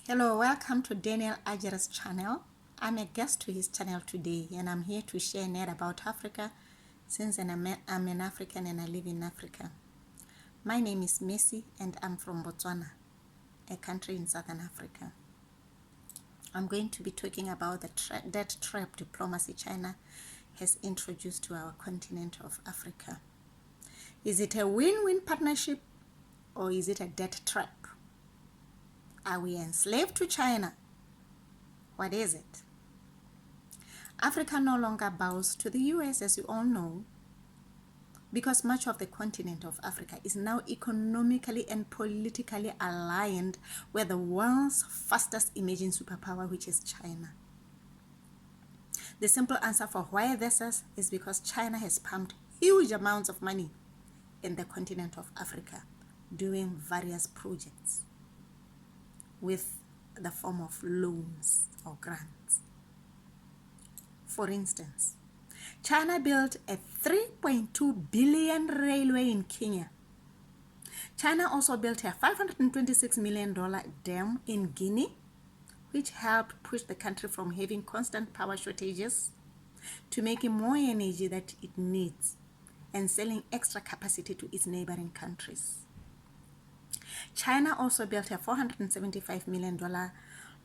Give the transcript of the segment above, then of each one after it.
Hello, welcome to Daniel Ajer's channel. I'm a guest to his channel today and I'm here to share net about Africa since I'm an African and I live in Africa. My name is Messi and I'm from Botswana, a country in Southern Africa. I'm going to be talking about the debt trap diplomacy China has introduced to our continent of Africa. Is it a win-win partnership or is it a debt trap? Are we enslaved to China? What is it? Africa no longer bows to the US, as you all know, because much of the continent of Africa is now economically and politically aligned with the world's fastest emerging superpower, which is China. The simple answer for why this is because China has pumped huge amounts of money in the continent of Africa doing various projects with the form of loans or grants. For instance, China built a 3.2 billion railway in Kenya. China also built a $526 million dam in Guinea, which helped push the country from having constant power shortages to making more energy that it needs and selling extra capacity to its neighboring countries. China also built a $475 million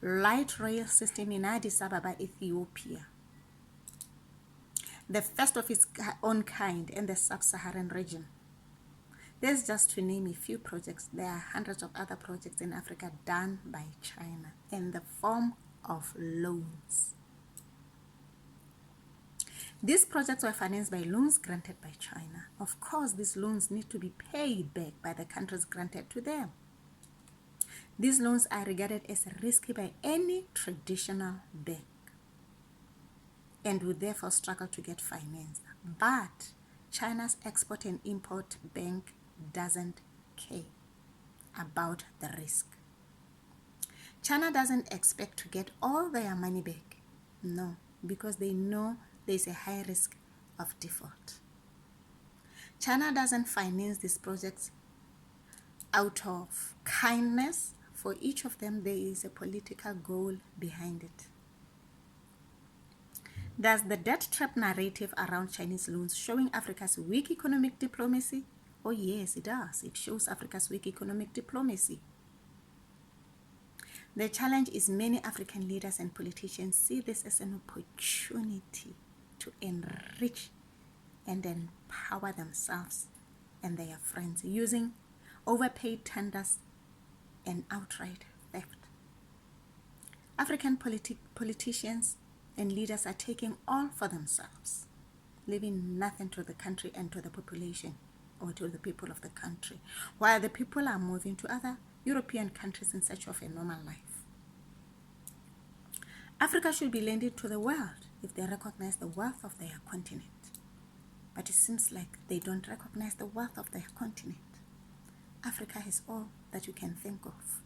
light rail system in Addis Ababa, Ethiopia, the first of its own kind in the sub-Saharan region. There's just to name a few projects. There are hundreds of other projects in Africa done by China in the form of loans. These projects were financed by loans granted by China. Of course, these loans need to be paid back by the countries granted to them. These loans are regarded as risky by any traditional bank and would therefore struggle to get financed. But China's Export and Import Bank doesn't care about the risk. China doesn't expect to get all their money back. No, because they know there's a high risk of default. China doesn't finance these projects out of kindness. For each of them, there is a political goal behind it. Does the debt trap narrative around Chinese loans showing Africa's weak economic diplomacy? Oh yes, it does. It shows Africa's weak economic diplomacy. The challenge is many African leaders and politicians see this as an opportunity to enrich and empower themselves and their friends using overpaid tenders and outright theft. African politicians and leaders are taking all for themselves, leaving nothing to the country and to the population or to the people of the country, while the people are moving to other European countries in search of a normal life. Africa should be lending to the world if they recognize the wealth of their continent. But it seems like they don't recognize the wealth of their continent. Africa has all that you can think of.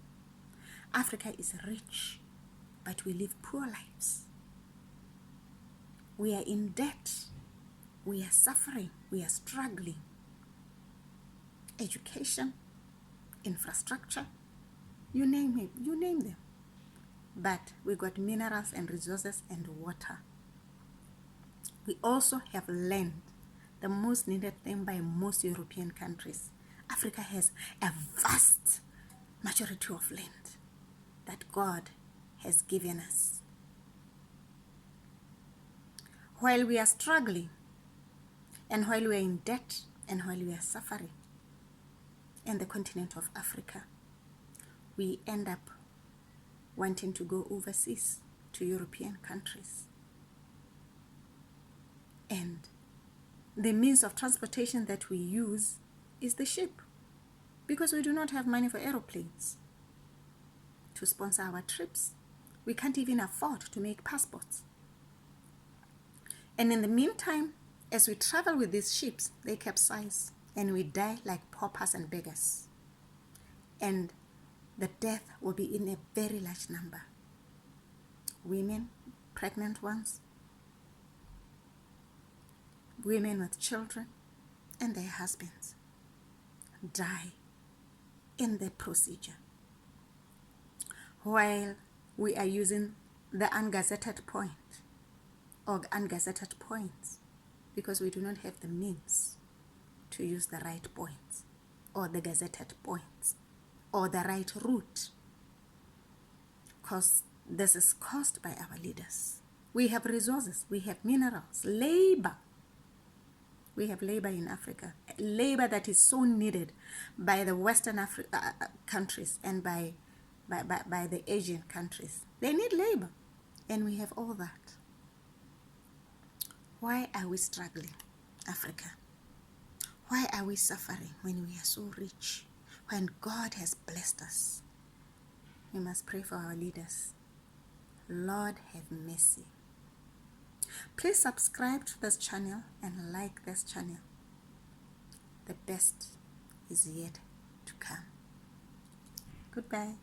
Africa is rich, but we live poor lives. We are in debt. We are suffering. We are struggling. Education, infrastructure, you name it, you name them. But we got minerals and resources and water. We also have land, the most needed thing by most European countries. Africa has a vast majority of land that God has given us. While we are struggling, and while we are in debt, and while we are suffering in the continent of Africa, we end up wanting to go overseas to European countries. And the means of transportation that we use is the ship, because we do not have money for aeroplanes to sponsor our trips. We can't even afford to make passports. And in the meantime, as we travel with these ships, they capsize and we die like paupers and beggars. And the death will be in a very large number. Women, pregnant ones, women with children, and their husbands die in the procedure. while we are using the ungazetted point or ungazetted points because we do not have the means to use the right points or the gazetted points or the right route, because this is caused by our leaders. We have resources, we have minerals, labor. We have labor in Africa, labor that is so needed by the Western countries and by the Asian countries. They need labor, and we have all that. Why are we struggling, Africa? Why are we suffering when we are so rich, when God has blessed us? We must pray for our leaders. Lord, have mercy. Please subscribe to this channel and like this channel. The best is yet to come. Goodbye.